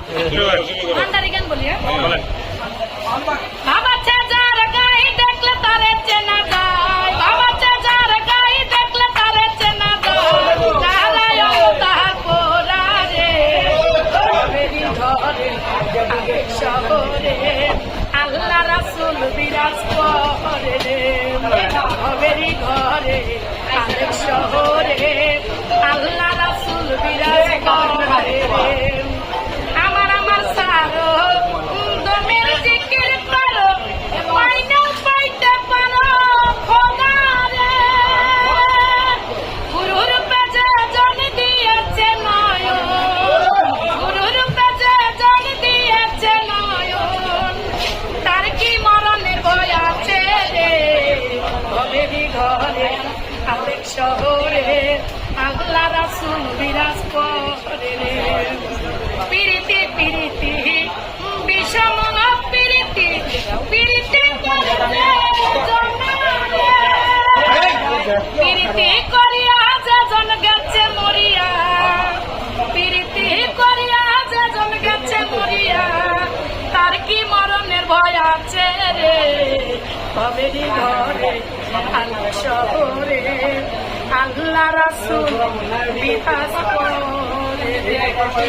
ভান্ডারি গান বলি বাবা যার গাই দেখলে তারে চেনা যায়, বাবা যার গাই দেখলে তারে চেনা যায়, তারায় তাহা কোরা রে বেরি ঘরে শহরে আল্লাহ রাসূল বিরাজ করে রে বেরি ঘরে আরেক শহরে আল্লাহ রাসূল বিরাজ করে রে। আমার সারো দমের জিকির করো পাইনা পাইতে পারো খোদা রে গুরুর পেজে জন দিয়েছে নয়ন, গুরুর পেজে জন দিয়েছে নয়ন, তার কি মরণের ভয় আছে রে ঘরেরই ঘরে আরেক শহরে আল্লাহ রাসূল বিরাজ করে রে। পিরিতি পিরিতি বিষম পিরিতি পিরিতি পিরিতি করিয়া যে জন গেছে মরিয়া, পিরিতি করিয়া যে জন গেছে মরিয়া, তার কি মরণের ভয় আছে রে কবেরি ঘরে আল্লাহ শহরে আল্লাহ রাসূল বিরাজ করে রে।